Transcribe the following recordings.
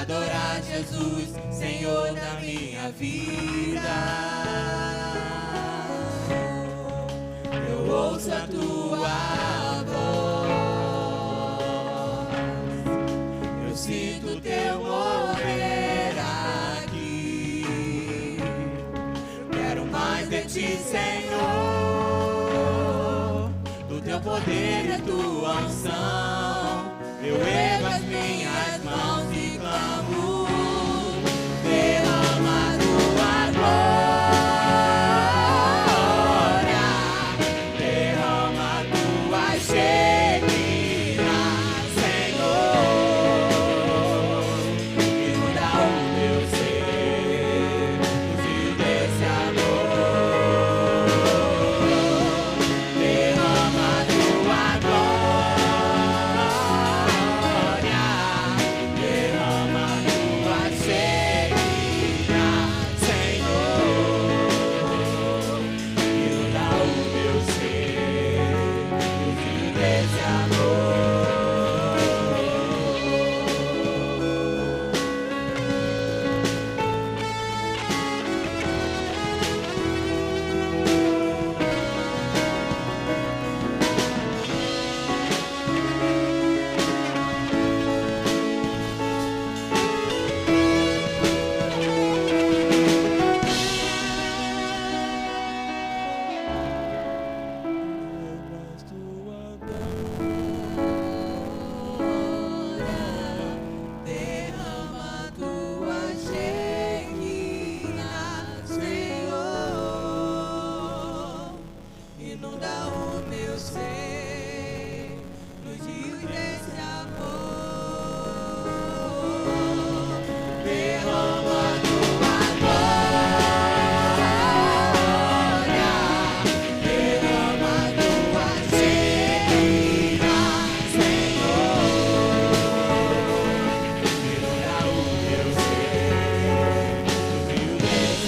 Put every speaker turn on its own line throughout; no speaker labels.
adorar, Jesus, Senhor da minha vida. Eu ouço a tua voz, eu sinto teu mover aqui. Quero mais de ti, Senhor, do teu poder e tua unção. Eu ergo as minhas mãos e clamo, derrama tua glória, derrama tua Shekinah, Senhor, inunda o meu ser, o rio desse amor, derrama tua glória, derrama tua Shekinah, Senhor, inunda o meu ser, o rio desse amor. Derrama tua Shekinah, Senhor, inunda o meu ser, nos rios desse amor. Derrama tua glória, derrama tua Shekinah, Senhor, inunda o meu ser, no rio desse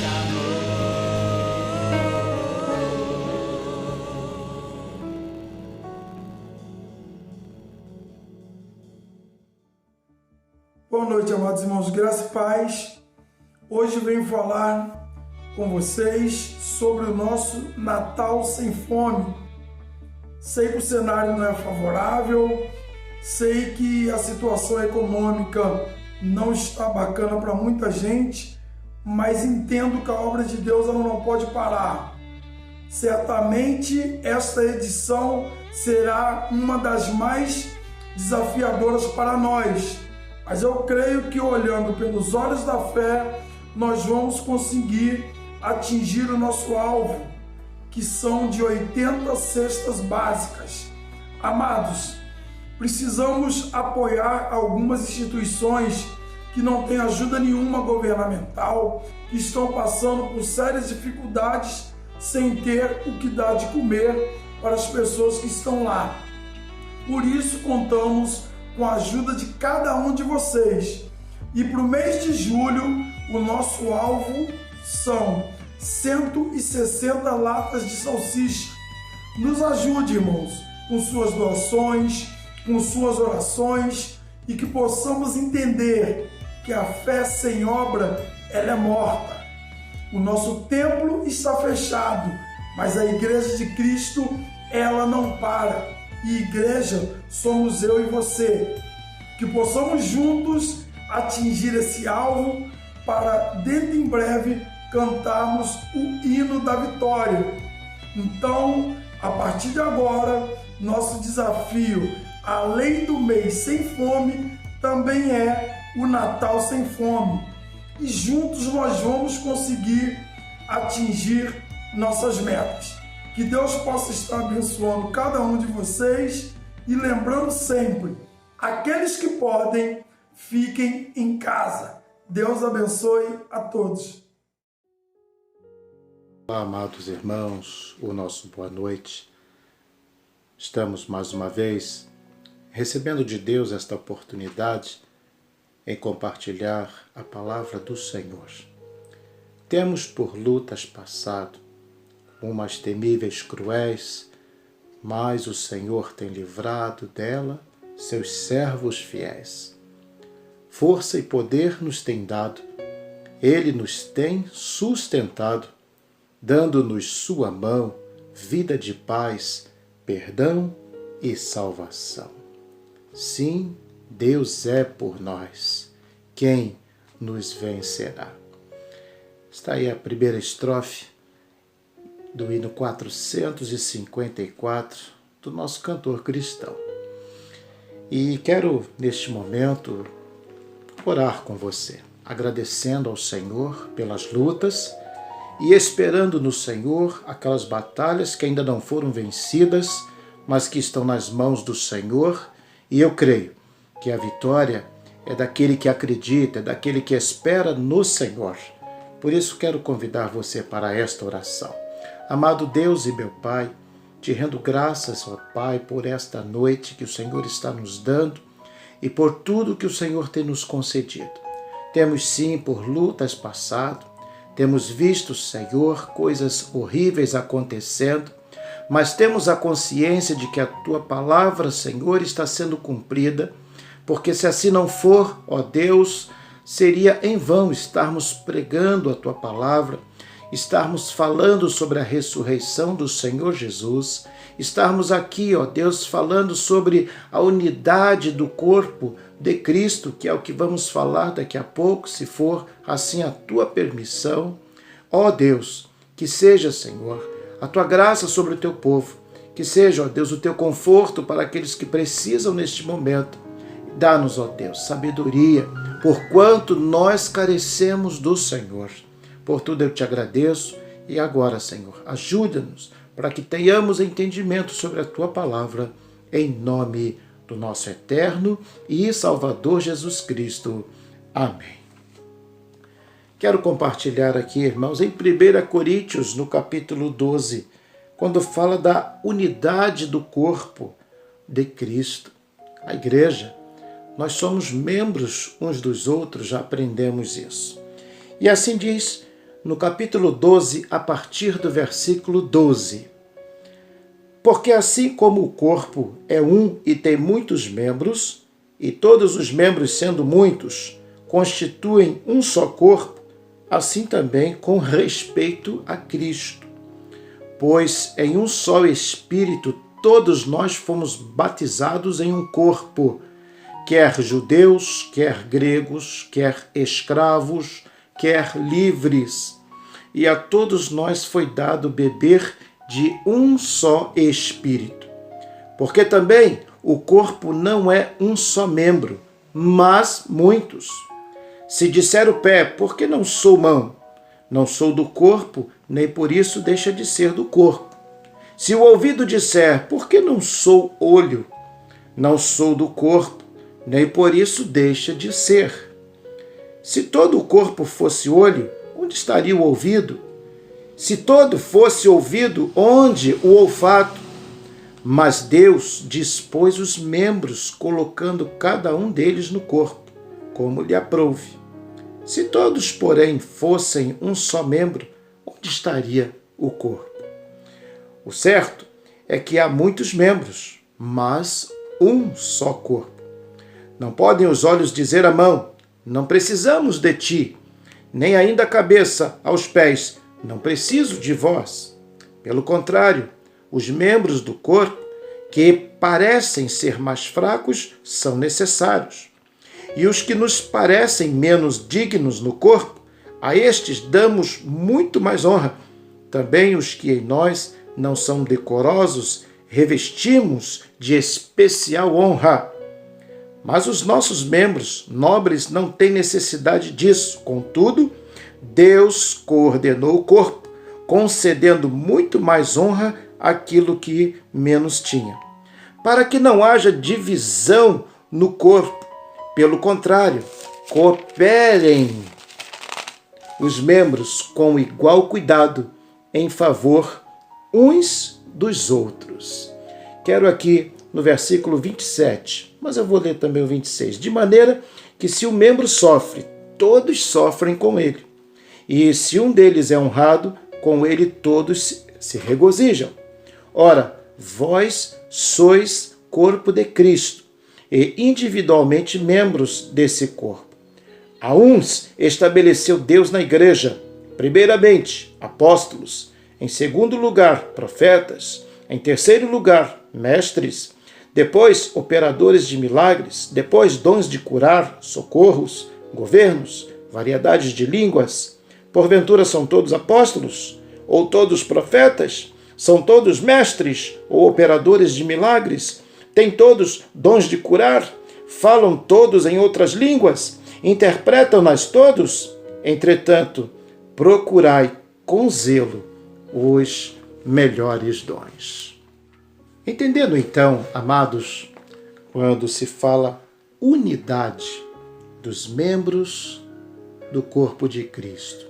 Boa noite, amados irmãos, graça e paz. Hoje venho falar com vocês sobre o nosso Natal sem fome. Sei que o cenário não é favorável, sei que a situação econômica não está bacana para muita gente, mas entendo que a obra de Deus ela não pode parar. Certamente esta edição será uma das mais desafiadoras para nós, mas eu creio que olhando pelos olhos da fé, nós vamos conseguir atingir o nosso alvo, que são de 80 cestas básicas. Amados, precisamos apoiar algumas instituições que não têm ajuda nenhuma governamental, que estão passando por sérias dificuldades sem ter o que dar de comer para as pessoas que estão lá. Por isso contamos com a ajuda de cada um de vocês. E para o mês de julho, o nosso alvo são 160 latas de salsicha. Nos ajude, irmãos, com suas doações, com suas orações, e que possamos entender que a fé sem obra, ela é morta. O nosso templo está fechado, mas a igreja de Cristo, ela não para. E igreja somos eu e você. Que possamos juntos atingir esse alvo para, dentro em breve, cantarmos o hino da vitória. Então, a partir de agora, nosso desafio, além do mês sem fome, também é o Natal sem fome. E juntos nós vamos conseguir atingir nossas metas. Que Deus possa estar abençoando cada um de vocês e lembrando sempre, aqueles que podem, fiquem em casa. Deus abençoe a todos.
Olá, amados irmãos, o nosso boa noite. Estamos mais uma vez recebendo de Deus esta oportunidade em compartilhar a palavra do Senhor. Temos por lutas passado, umas temíveis cruéis, mas o Senhor tem livrado dela seus servos fiéis. força e poder nos tem dado. Ele nos tem sustentado, dando-nos sua mão, vida de paz, perdão e salvação. Sim, Deus é por nós. Quem nos vencerá? Está aí a primeira estrofe do hino 454 do nosso cantor cristão. E quero, neste momento, orar com você, agradecendo ao Senhor pelas lutas e esperando no Senhor aquelas batalhas que ainda não foram vencidas, mas que estão nas mãos do Senhor. E eu creio que a vitória é daquele que acredita, é daquele que espera no Senhor. Por isso quero convidar você para esta oração. Amado Deus e meu Pai, te rendo graças, ó Pai, por esta noite que o Senhor está nos dando e por tudo que o Senhor tem nos concedido. Temos sim por lutas passado, temos visto, Senhor, coisas horríveis acontecendo, mas temos a consciência de que a Tua palavra, Senhor, está sendo cumprida, porque se assim não for, ó Deus, seria em vão estarmos pregando a Tua palavra, estarmos falando sobre a ressurreição do Senhor Jesus, estarmos aqui, ó Deus, falando sobre a unidade do corpo de Cristo, que é o que vamos falar daqui a pouco, se for assim a Tua permissão. Ó Deus, que seja, Senhor, a Tua graça sobre o Teu povo, que seja, ó Deus, o Teu conforto para aqueles que precisam neste momento. Dá-nos, ó Deus, sabedoria, porquanto nós carecemos do Senhor. Por tudo eu te agradeço e agora, Senhor, ajuda-nos para que tenhamos entendimento sobre a Tua palavra, em nome do nosso eterno e Salvador Jesus Cristo. Amém. Quero compartilhar aqui, irmãos, em 1 Coríntios, no capítulo 12, quando fala da unidade do corpo de Cristo. A igreja, nós somos membros uns dos outros, já aprendemos isso. E assim diz no capítulo 12, a partir do versículo 12. Porque assim como o corpo é um e tem muitos membros, e todos os membros sendo muitos, constituem um só corpo, assim também com respeito a Cristo. Pois em um só Espírito todos nós fomos batizados em um corpo, quer judeus, quer gregos, quer escravos, quer livres, e a todos nós foi dado beber de um só Espírito. Porque também o corpo não é um só membro, mas muitos. Se disser o pé, por que não sou mão? Não sou do corpo, nem por isso deixa de ser do corpo. Se o ouvido disser, por que não sou olho? Não sou do corpo, nem por isso deixa de ser. Se todo o corpo fosse olho, onde estaria o ouvido? Se todo fosse ouvido, onde o olfato? Mas Deus dispôs os membros, colocando cada um deles no corpo, como lhe aprouve. Se todos, porém, fossem um só membro, onde estaria o corpo? O certo é que há muitos membros, mas um só corpo. Não podem os olhos dizer à mão, não precisamos de ti, nem ainda a cabeça aos pés, não preciso de vós. Pelo contrário, os membros do corpo, que parecem ser mais fracos, são necessários. E os que nos parecem menos dignos no corpo, a estes damos muito mais honra. Também os que em nós não são decorosos, revestimos de especial honra. Mas os nossos membros nobres não têm necessidade disso. Contudo, Deus coordenou o corpo, concedendo muito mais honra àquilo que menos tinha, para que não haja divisão no corpo. Pelo contrário, cooperem os membros com igual cuidado em favor uns dos outros. Quero aqui no versículo 27, mas eu vou ler também o 26. De maneira que se o membro sofre, todos sofrem com ele. E se um deles é honrado, com ele todos se regozijam. Ora, vós sois corpo de Cristo, e individualmente membros desse corpo. A uns estabeleceu Deus na igreja, primeiramente, apóstolos, em segundo lugar, profetas, em terceiro lugar, mestres, depois, operadores de milagres, depois, dons de curar, socorros, governos, variedades de línguas. Porventura são todos apóstolos? Ou todos profetas? São todos mestres ou operadores de milagres? Têm todos dons de curar? Falam todos em outras línguas? Interpretam-nas todos? Entretanto, procurai com zelo os melhores dons. Entendendo então, amados, quando se fala unidade dos membros do corpo de Cristo.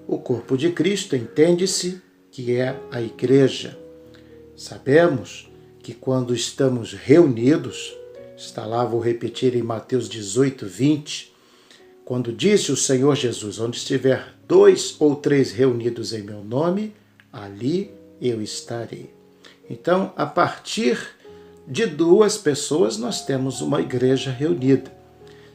O corpo de Cristo entende-se que é a igreja. Sabemos que quando estamos reunidos, está lá, vou repetir em Mateus 18, 20, quando disse o Senhor Jesus, onde estiver 2 ou 3 reunidos em meu nome, ali eu estarei. Então, a partir de 2 pessoas, nós temos uma igreja reunida.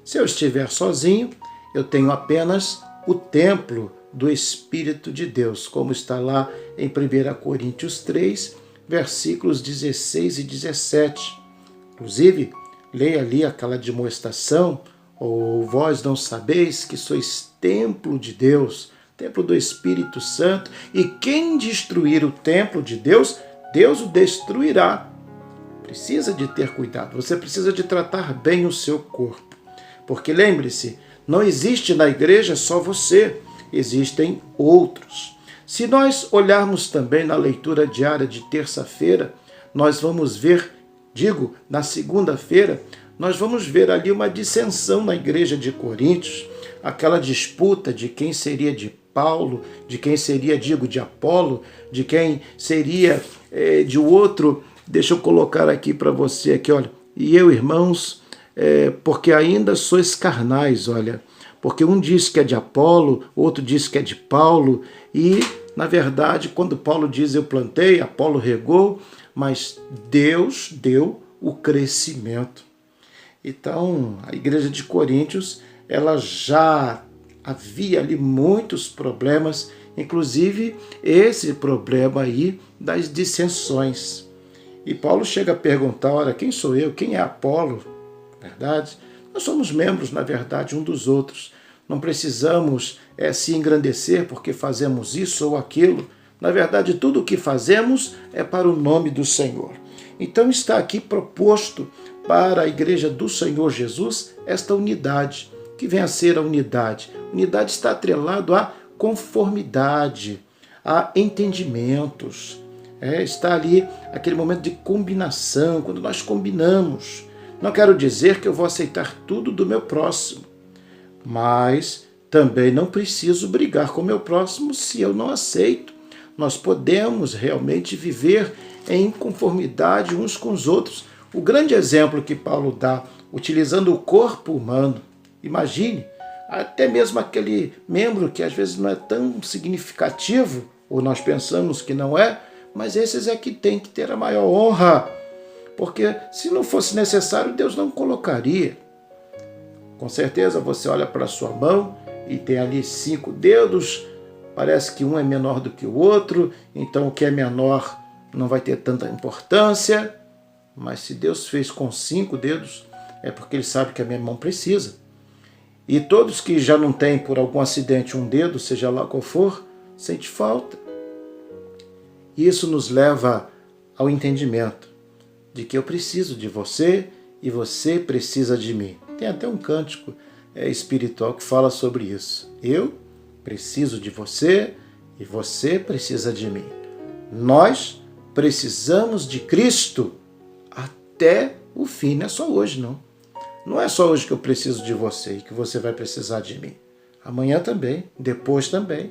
Se eu estiver sozinho, eu tenho apenas o templo do Espírito de Deus, como está lá em 1 Coríntios 3, versículos 16 e 17. Inclusive, leia ali aquela demonstração, ou vós não sabeis que sois templo de Deus, templo do Espírito Santo, e quem destruir o templo de Deus, Deus o destruirá. Precisa de ter cuidado, você precisa de tratar bem o seu corpo. Porque lembre-se, não existe na igreja só você, existem outros. Se nós olharmos também na leitura diária de terça-feira, nós vamos ver, na segunda-feira, nós vamos ver ali uma dissensão na igreja de Coríntios, aquela disputa de quem seria de Paulo, de quem seria, de Apolo, de quem seria de outro. Deixa eu colocar aqui para você, aqui, olha. E eu, irmãos, porque ainda sois carnais, olha. Porque um diz que é de Apolo, outro diz que é de Paulo. E, na verdade, quando Paulo diz eu plantei, Apolo regou, mas Deus deu o crescimento. Então, a igreja de Coríntios, ela já havia ali muitos problemas, inclusive esse problema aí das dissensões. E Paulo chega a perguntar, olha, quem sou eu? Quem é Apolo? Verdade? Nós somos membros, na verdade, um dos outros. Não precisamos se engrandecer porque fazemos isso ou aquilo. Na verdade, tudo o que fazemos é para o nome do Senhor. Então está aqui proposto para a igreja do Senhor Jesus esta unidade, que vem a ser a unidade. Unidade está atrelado à conformidade, a entendimentos. Está ali aquele momento de combinação, quando nós combinamos. Não quero dizer que eu vou aceitar tudo do meu próximo, mas também não preciso brigar com o meu próximo se eu não aceito. Nós podemos realmente viver em conformidade uns com os outros. O grande exemplo que Paulo dá, utilizando o corpo humano, imagine, até mesmo aquele membro que às vezes não é tão significativo, ou nós pensamos que não é, mas esses é que tem que ter a maior honra, porque se não fosse necessário, Deus não colocaria. Com certeza você olha para a sua mão e tem ali 5 dedos, parece que um é menor do que o outro, então o que é menor não vai ter tanta importância, mas se Deus fez com 5 dedos, é porque Ele sabe que a minha mão precisa. E todos que já não têm por algum acidente um dedo, seja lá qual for, sente falta. Isso nos leva ao entendimento de que eu preciso de você e você precisa de mim. Tem até um cântico espiritual que fala sobre isso. Eu preciso de você e você precisa de mim. Nós precisamos de Cristo até o fim. Não é só hoje, não. Não é só hoje que eu preciso de você e que você vai precisar de mim. Amanhã também, depois também.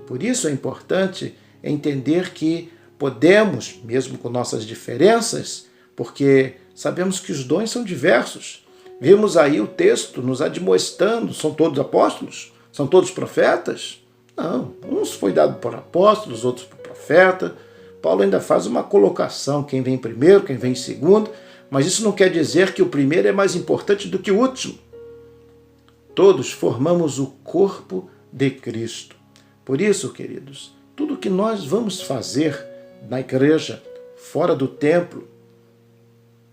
Por isso é importante entender que podemos, mesmo com nossas diferenças, porque sabemos que os dons são diversos. Vimos aí o texto nos admoestando, são todos apóstolos? São todos profetas? Não, uns foi dado por apóstolos, outros por profeta. Paulo ainda faz uma colocação, quem vem primeiro, quem vem segundo, Mas isso não quer dizer que o primeiro é mais importante do que o último. Todos formamos o corpo de Cristo. Por isso, queridos, tudo que nós vamos fazer na igreja, fora do templo,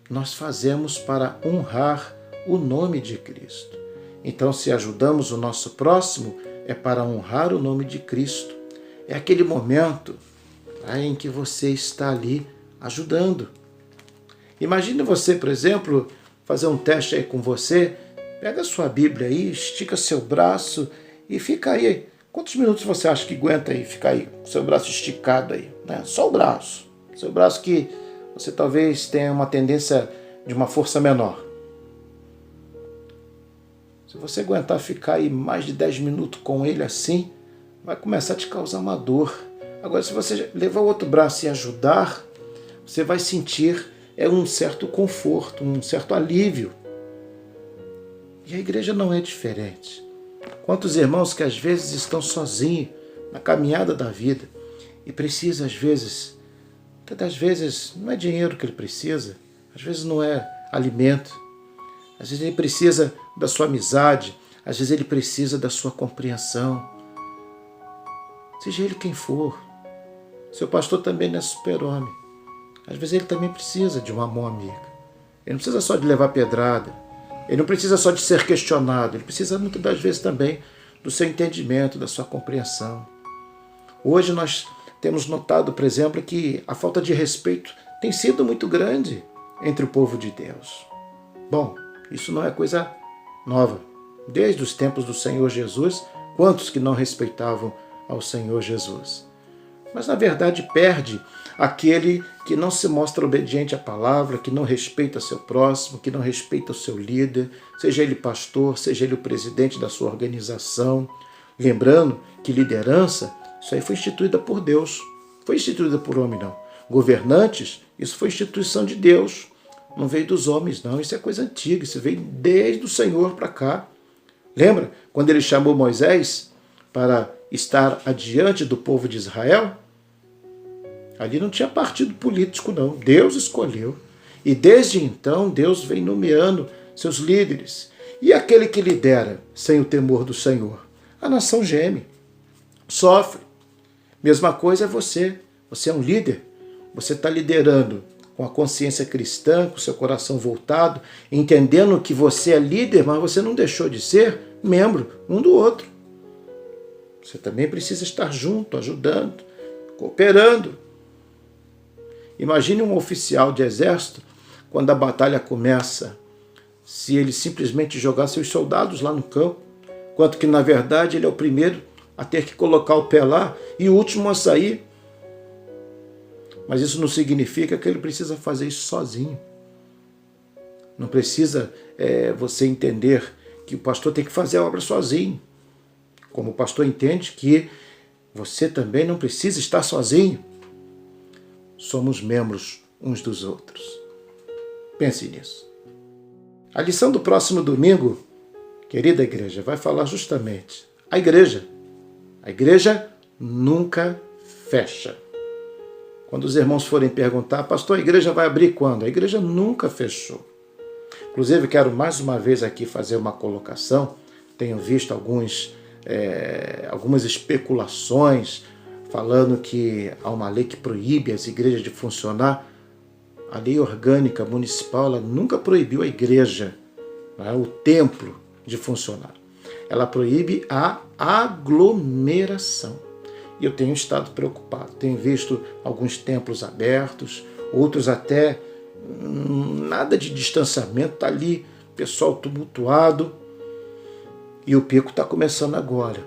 nós fazemos para honrar o nome de Cristo. Então, se ajudamos o nosso próximo, é para honrar o nome de Cristo. É aquele momento em que você está ali ajudando. Imagine você, por exemplo, fazer um teste aí com você, pega a sua Bíblia aí, estica seu braço e fica aí. Quantos minutos você acha que aguenta aí, ficar aí, com seu braço esticado aí, né? Só o braço. Seu braço que você talvez tenha uma tendência de uma força menor. Se você aguentar ficar aí mais de 10 minutos com ele assim, vai começar a te causar uma dor. Agora, se você levar o outro braço e ajudar, você vai sentir um certo conforto, um certo alívio. E a igreja não é diferente. Quantos irmãos que às vezes estão sozinhos na caminhada da vida e precisa, às vezes, até das vezes não é dinheiro que ele precisa, às vezes não é alimento, às vezes ele precisa da sua amizade, às vezes ele precisa da sua compreensão. Seja ele quem for. Seu pastor também não é super-homem. Às vezes ele também precisa de uma mão amiga. Ele não precisa só de levar pedrada. Ele não precisa só de ser questionado. Ele precisa muitas das vezes também do seu entendimento, da sua compreensão. Hoje nós temos notado, por exemplo, que a falta de respeito tem sido muito grande entre o povo de Deus. Bom, isso não é coisa nova. Desde os tempos do Senhor Jesus, quantos que não respeitavam ao Senhor Jesus? Mas, na verdade, perde aquele que não se mostra obediente à palavra, que não respeita seu próximo, que não respeita o seu líder, seja ele pastor, seja ele o presidente da sua organização. Lembrando que liderança, isso aí foi instituída por Deus, foi instituída por homem, não. Governantes, isso foi instituição de Deus, não veio dos homens, não. Isso é coisa antiga, isso veio desde o Senhor para cá. Lembra quando ele chamou Moisés para estar adiante do povo de Israel? Ali não tinha partido político, não. Deus escolheu. E desde então, Deus vem nomeando seus líderes. E aquele que lidera sem o temor do Senhor? A nação geme, sofre. Mesma coisa é você. Você é um líder. Você está liderando com a consciência cristã, com o seu coração voltado, entendendo que você é líder, mas você não deixou de ser membro um do outro. Você também precisa estar junto, ajudando, cooperando. Imagine um oficial de exército, quando a batalha começa, se ele simplesmente jogar seus soldados lá no campo, quanto que, na verdade, ele é o primeiro a ter que colocar o pé lá e o último a sair. Mas isso não significa que ele precisa fazer isso sozinho. Não precisa você entender que o pastor tem que fazer a obra sozinho. Como o pastor entende que você também não precisa estar sozinho. Somos membros uns dos outros. Pense nisso. A lição do próximo domingo, querida igreja, vai falar justamente a igreja nunca fecha. Quando os irmãos forem perguntar, pastor, a igreja vai abrir quando? A igreja nunca fechou. Inclusive, quero mais uma vez aqui fazer uma colocação. Tenho visto algumas especulações falando que há uma lei que proíbe as igrejas de funcionar. A lei orgânica municipal ela nunca proibiu a igreja, o templo, de funcionar. Ela proíbe a aglomeração. E eu tenho estado preocupado. Tenho visto alguns templos abertos, outros até nada de distanciamento, está ali, pessoal tumultuado. E o pico está começando agora.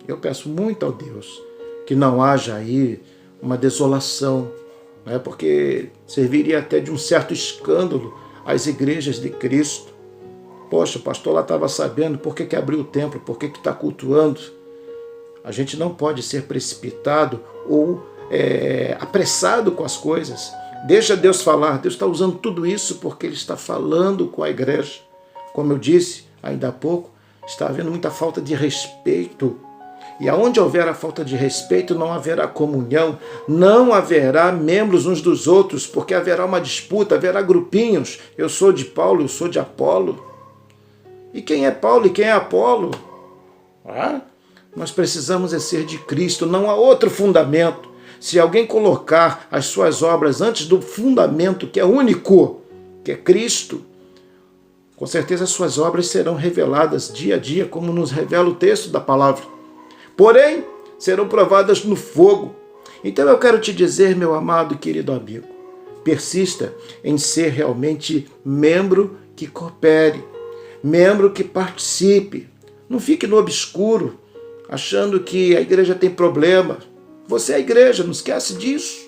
Eu peço muito ao Deus que não haja aí uma desolação, porque serviria até de um certo escândalo às igrejas de Cristo. Poxa, o pastor lá estava sabendo por que abriu o templo, por que está cultuando. A gente não pode ser precipitado ou apressado com as coisas. Deixa Deus falar. Deus está usando tudo isso porque Ele está falando com a igreja. Como eu disse ainda há pouco, está havendo muita falta de respeito. E aonde houver a falta de respeito, não haverá comunhão, não haverá membros uns dos outros, porque haverá uma disputa, haverá grupinhos. Eu sou de Paulo, eu sou de Apolo. E quem é Paulo e quem é Apolo? Nós precisamos ser de Cristo, não há outro fundamento. Se alguém colocar as suas obras antes do fundamento, que é único, que é Cristo, com certeza as suas obras serão reveladas dia a dia, como nos revela o texto da palavra. Porém, serão provadas no fogo. Então eu quero te dizer, meu amado e querido amigo, persista em ser realmente membro que coopere, membro que participe. Não fique no obscuro, achando que a igreja tem problema. Você é a igreja, não esquece disso.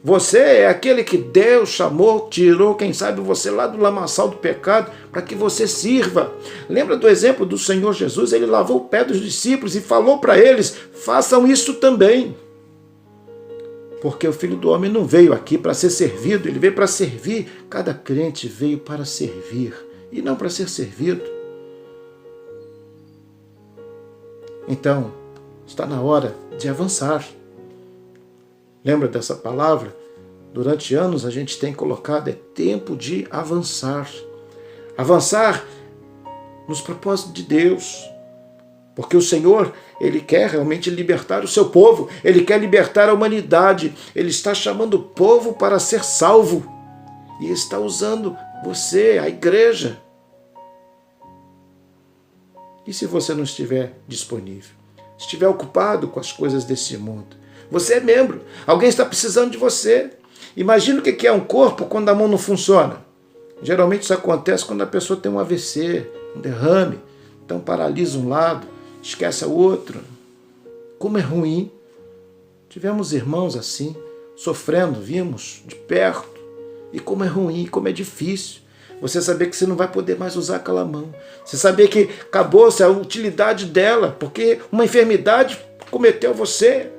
Você é aquele que Deus chamou, tirou, quem sabe você lá do lamaçal do pecado, para que você sirva. Lembra do exemplo do Senhor Jesus? Ele lavou o pé dos discípulos e falou para eles, façam isso também. Porque o Filho do Homem não veio aqui para ser servido, ele veio para servir. Cada crente veio para servir e não para ser servido. Então, está na hora de avançar. Lembra dessa palavra? Durante anos a gente tem colocado, é tempo de avançar. Avançar nos propósitos de Deus. Porque o Senhor, Ele quer realmente libertar o seu povo. Ele quer libertar a humanidade. Ele está chamando o povo para ser salvo. E está usando você, a igreja. E se você não estiver disponível? Estiver ocupado com as coisas desse mundo? Você é membro. Alguém está precisando de você. Imagina o que é um corpo quando a mão não funciona. Geralmente isso acontece quando a pessoa tem um AVC, um derrame. Então paralisa um lado, esquece o outro. Como é ruim. Tivemos irmãos assim, sofrendo, vimos de perto. E como é ruim, como é difícil. Você saber que você não vai poder mais usar aquela mão. Você saber que acabou-se a utilidade dela, porque uma enfermidade cometeu você.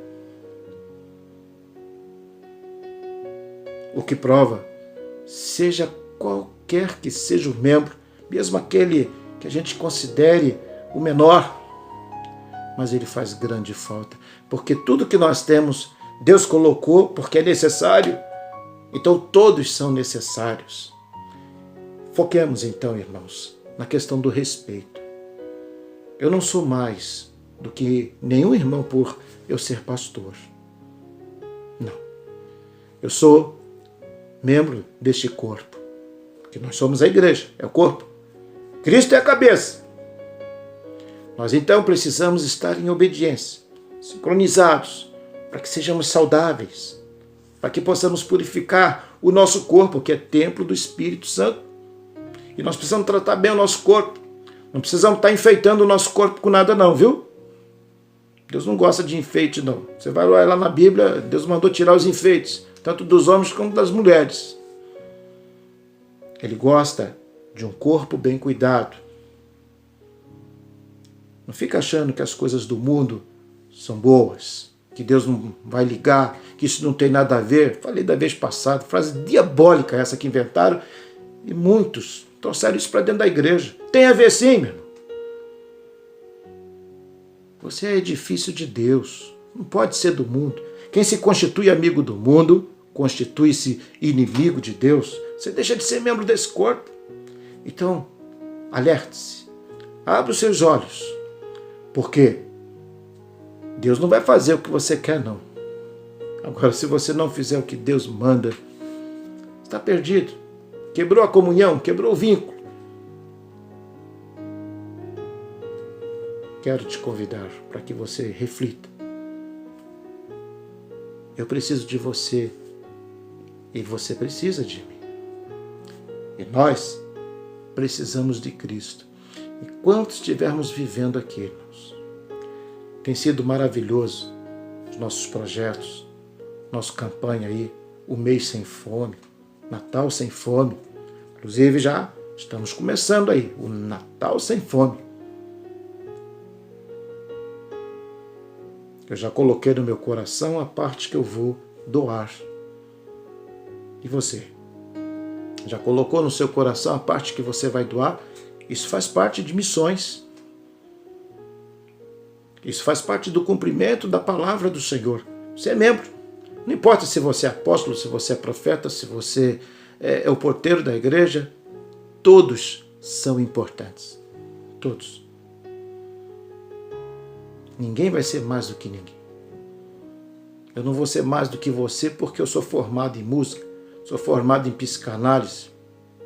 O que prova, seja qualquer que seja o membro, mesmo aquele que a gente considere o menor, mas ele faz grande falta, porque tudo que nós temos, Deus colocou porque é necessário, então todos são necessários. Foquemos então, irmãos, na questão do respeito. Eu não sou mais do que nenhum irmão por eu ser pastor. Não. Eu sou membro deste corpo, que nós somos a igreja, é o corpo. Cristo é a cabeça. Nós então precisamos estar em obediência, sincronizados, para que sejamos saudáveis, para que possamos purificar o nosso corpo, que é templo do Espírito Santo. E nós precisamos tratar bem o nosso corpo. Não precisamos estar enfeitando o nosso corpo com nada não, viu? Deus não gosta de enfeite não. Você vai lá na Bíblia, Deus mandou tirar os enfeites, tanto dos homens como das mulheres. Ele gosta de um corpo bem cuidado. Não fica achando que as coisas do mundo são boas, que Deus não vai ligar, que isso não tem nada a ver. Falei da vez passada, frase diabólica essa que inventaram, e muitos trouxeram isso para dentro da igreja. Tem a ver sim, meu irmão. Você é edifício de Deus, não pode ser do mundo. Quem se constitui amigo do mundo, constitui-se inimigo de Deus. Você deixa de ser membro desse corpo. Então, alerte-se. Abra os seus olhos. Porque Deus não vai fazer o que você quer, não. Agora, se você não fizer o que Deus manda, está perdido. Quebrou a comunhão, quebrou o vínculo. Quero te convidar para que você reflita. Eu preciso de você e você precisa de mim. E nós precisamos de Cristo. Enquanto estivermos vivendo aqui, irmãos, tem sido maravilhoso os nossos projetos, nossa campanha aí, o mês sem fome, Natal sem fome. Inclusive já estamos começando aí, o Natal sem fome. Eu já coloquei no meu coração a parte que eu vou doar. E você? Já colocou no seu coração a parte que você vai doar? Isso faz parte de missões. Isso faz parte do cumprimento da palavra do Senhor. Você é membro. Não importa se você é apóstolo, se você é profeta, se você é o porteiro da igreja, todos são importantes. Todos. Ninguém vai ser mais do que ninguém. Eu não vou ser mais do que você porque eu sou formado em música, sou formado em psicanálise.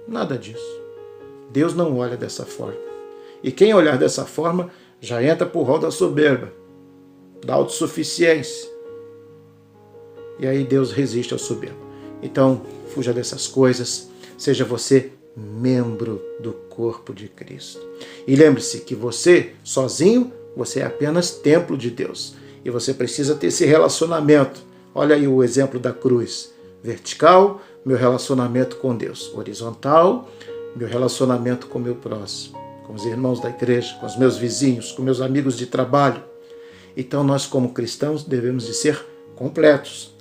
Nada disso. Deus não olha dessa forma. E quem olhar dessa forma já entra por rol da soberba, da autossuficiência. E aí Deus resiste ao soberbo. Então, fuja dessas coisas. Seja você membro do corpo de Cristo. E lembre-se que você, sozinho, você é apenas templo de Deus. E você precisa ter esse relacionamento. Olha aí o exemplo da cruz. Vertical, meu relacionamento com Deus. Horizontal, meu relacionamento com o meu próximo. Com os irmãos da igreja, com os meus vizinhos, com meus amigos de trabalho. Então nós, como cristãos, devemos de ser completos.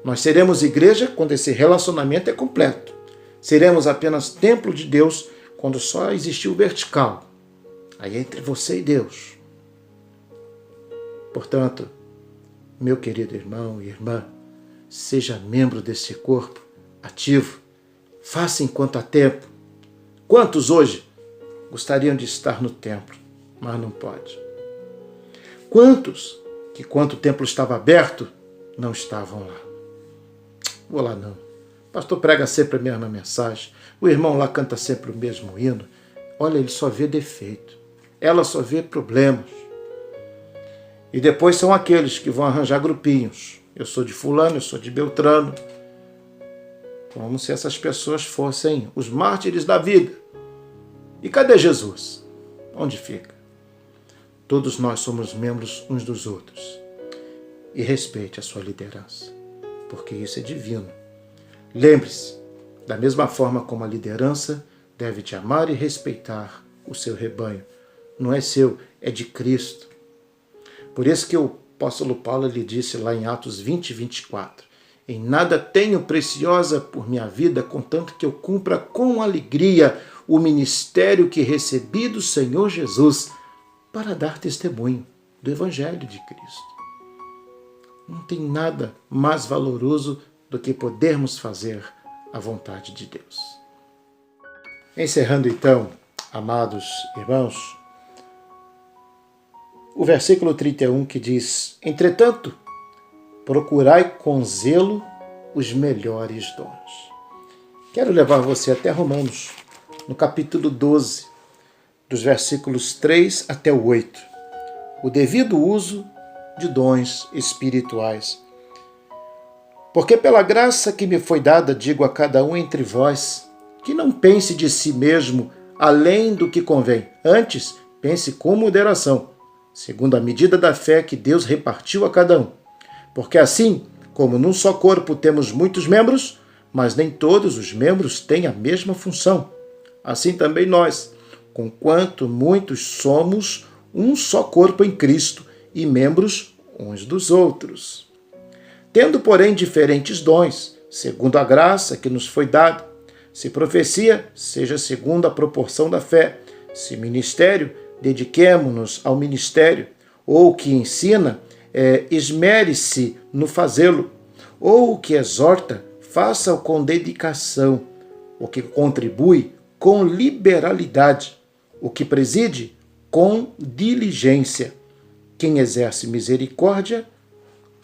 Nós seremos igreja quando esse relacionamento é completo. Seremos apenas templo de Deus quando só existir o vertical. Aí é entre você e Deus. Portanto, meu querido irmão e irmã, seja membro desse corpo ativo. Faça enquanto há tempo. Quantos hoje gostariam de estar no templo, mas não pode? Quantos que, quando o templo estava aberto, não estavam lá? Vou lá não. O pastor prega sempre a mesma mensagem. O irmão lá canta sempre o mesmo hino. Olha, ele só vê defeito. Ela só vê problemas. E depois são aqueles que vão arranjar grupinhos. Eu sou de fulano, eu sou de Beltrano. Como se essas pessoas fossem os mártires da vida. E cadê Jesus? Onde fica? Todos nós somos membros uns dos outros. E respeite a sua liderança, porque isso é divino. Lembre-se, da mesma forma como a liderança deve te amar e respeitar o seu rebanho. Não é seu, é de Cristo. Por isso que o apóstolo Paulo lhe disse lá em Atos 20, 24, em nada tenho preciosa por minha vida, contanto que eu cumpra com alegria o ministério que recebi do Senhor Jesus para dar testemunho do Evangelho de Cristo. Não tem nada mais valoroso do que podermos fazer a vontade de Deus. Encerrando então, amados irmãos, o versículo 31 que diz: entretanto, procurai com zelo os melhores dons. Quero levar você até Romanos, no capítulo 12, dos versículos 3 até o 8. O devido uso de dons espirituais. Porque pela graça que me foi dada, digo a cada um entre vós, que não pense de si mesmo além do que convém. Antes, pense com moderação, segundo a medida da fé que Deus repartiu a cada um. Porque assim, como num só corpo temos muitos membros, mas nem todos os membros têm a mesma função. Assim também nós, conquanto muitos somos um só corpo em Cristo e membros uns dos outros. Tendo, porém, diferentes dons, segundo a graça que nos foi dada. Se profecia, seja segundo a proporção da fé. Se ministério, dediquemo-nos ao ministério. Ou o que ensina, esmere-se no fazê-lo. Ou o que exorta, faça-o com dedicação. O que contribui, com liberalidade. O que preside, com diligência. Quem exerce misericórdia,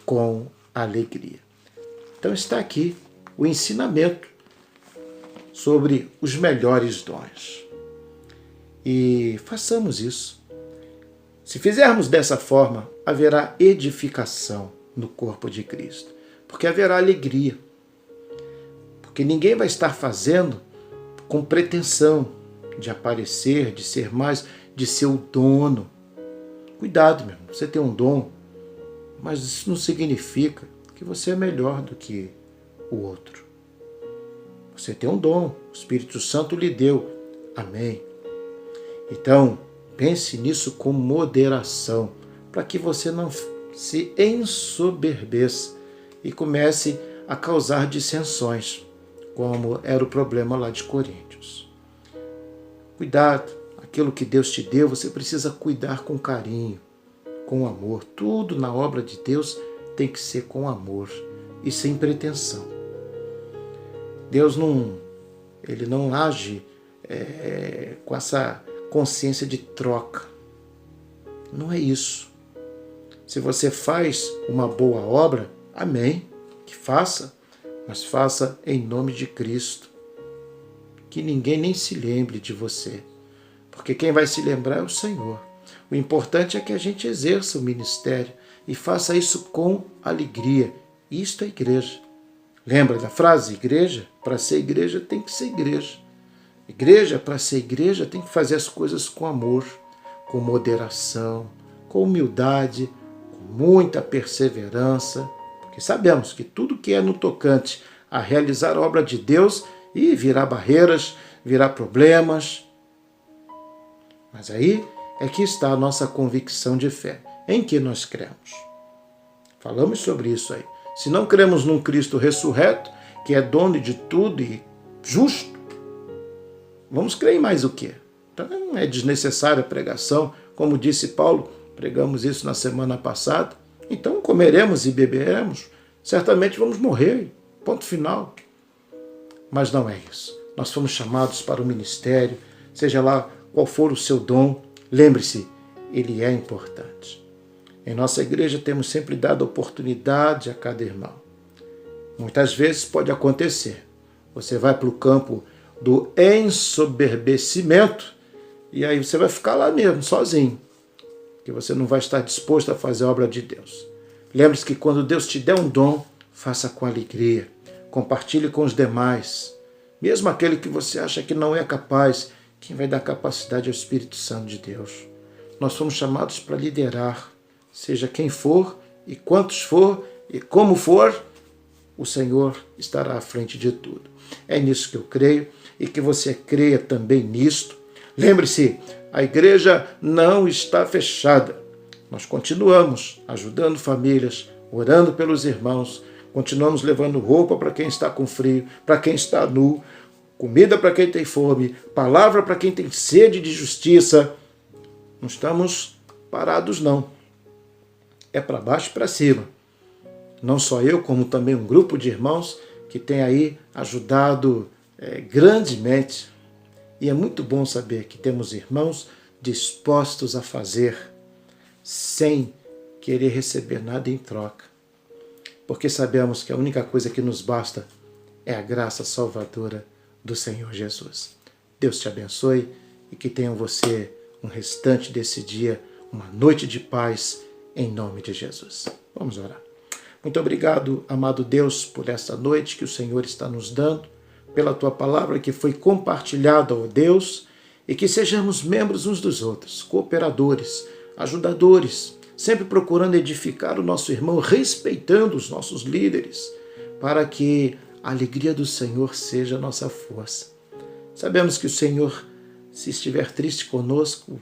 com alegria. Então está aqui o ensinamento sobre os melhores dons. E façamos isso. Se fizermos dessa forma, haverá edificação no corpo de Cristo, porque haverá alegria. Porque ninguém vai estar fazendo com pretensão de aparecer, de ser mais, de ser o dono. Cuidado, meu irmão, você tem um dom, mas isso não significa que você é melhor do que o outro. Você tem um dom, o Espírito Santo lhe deu. Amém. Então, pense nisso com moderação, para que você não se ensoberbeça e comece a causar dissensões, como era o problema lá de Coríntios. Cuidado, aquilo que Deus te deu, você precisa cuidar com carinho, com amor. Tudo na obra de Deus tem que ser com amor e sem pretensão. Deus ele não age com essa consciência de troca. Não é isso. Se você faz uma boa obra, amém, que faça, mas faça em nome de Cristo. Que ninguém nem se lembre de você, porque quem vai se lembrar é o Senhor. O importante é que a gente exerça o ministério e faça isso com alegria. Isto é igreja. Lembra da frase? Igreja, para ser igreja, tem que ser igreja. Igreja, para ser igreja, tem que fazer as coisas com amor, com moderação, com humildade, com muita perseverança, porque sabemos que tudo que é no tocante a realizar a obra de Deus virá barreiras, virá problemas. Mas aí é que está a nossa convicção de fé. Em que nós cremos? Falamos sobre isso aí. Se não cremos num Cristo ressurreto, que é dono de tudo e justo, vamos crer em mais o quê? Então é desnecessária a pregação. Como disse Paulo, pregamos isso na semana passada. Então comeremos e beberemos, certamente vamos morrer. Ponto final. Mas não é isso. Nós fomos chamados para o ministério, seja lá qual for o seu dom, lembre-se, ele é importante. Em nossa igreja temos sempre dado oportunidade a cada irmão. Muitas vezes pode acontecer. Você vai para o campo do ensoberbecimento e aí você vai ficar lá mesmo, sozinho, porque você não vai estar disposto a fazer a obra de Deus. Lembre-se que quando Deus te der um dom, faça com alegria. Compartilhe com os demais. Mesmo aquele que você acha que não é capaz, quem vai dar capacidade é o Espírito Santo de Deus. Nós fomos chamados para liderar, seja quem for, e quantos for, e como for, o Senhor estará à frente de tudo. É nisso que eu creio, e que você creia também nisto. Lembre-se, a igreja não está fechada. Nós continuamos ajudando famílias, orando pelos irmãos, continuamos levando roupa para quem está com frio, para quem está nu, comida para quem tem fome, palavra para quem tem sede de justiça. Não estamos parados, não. É para baixo e para cima. Não só eu, como também um grupo de irmãos que tem aí ajudado grandemente. E é muito bom saber que temos irmãos dispostos a fazer sem querer receber nada em troca. Porque sabemos que a única coisa que nos basta é a graça salvadora do Senhor Jesus. Deus te abençoe e que tenha você um restante desse dia, uma noite de paz, em nome de Jesus. Vamos orar. Muito obrigado, amado Deus, por esta noite que o Senhor está nos dando, pela Tua palavra que foi compartilhada, ó Deus, e que sejamos membros uns dos outros, cooperadores, ajudadores, sempre procurando edificar o nosso irmão, respeitando os nossos líderes, para que a alegria do Senhor seja a nossa força. Sabemos que o Senhor, se estiver triste conosco,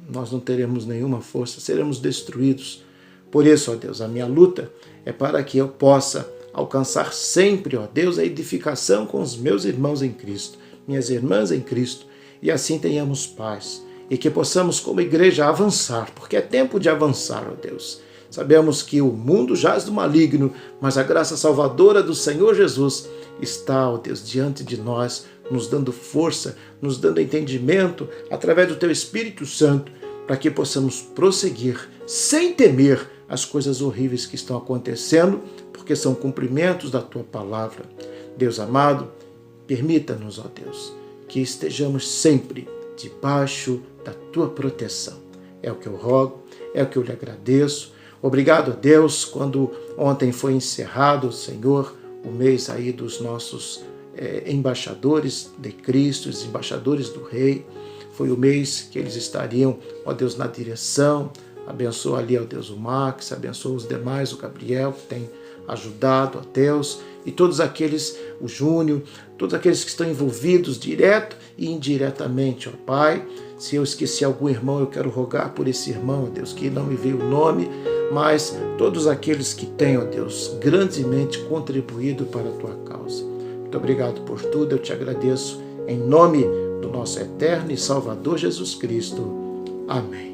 nós não teremos nenhuma força, seremos destruídos. Por isso, ó Deus, a minha luta é para que eu possa alcançar sempre, ó Deus, a edificação com os meus irmãos em Cristo, minhas irmãs em Cristo, e assim tenhamos paz. E que possamos, como igreja, avançar, porque é tempo de avançar, ó Deus. Sabemos que o mundo jaz do maligno, mas a graça salvadora do Senhor Jesus está, ó Deus, diante de nós, nos dando força, nos dando entendimento, através do Teu Espírito Santo, para que possamos prosseguir, sem temer as coisas horríveis que estão acontecendo, porque são cumprimentos da Tua palavra. Deus amado, permita-nos, ó Deus, que estejamos sempre debaixo da Tua proteção. É o que eu rogo, é o que eu lhe agradeço. Obrigado a Deus, quando ontem foi encerrado, Senhor, o mês aí dos nossos embaixadores de Cristo, os embaixadores do Rei. Foi o mês que eles estariam, ó Deus, na direção. Abençoa ali, ó Deus, o Max, abençoa os demais, o Gabriel, que tem ajudado, ó Deus, e todos aqueles, o Júnior, todos aqueles que estão envolvidos direto e indiretamente, ó Pai. Se eu esqueci algum irmão, eu quero rogar por esse irmão, ó Deus, que não me veio o nome, mas todos aqueles que têm, ó Deus, grandemente contribuído para a Tua causa. Muito obrigado por tudo, eu te agradeço em nome do nosso eterno e Salvador Jesus Cristo. Amém.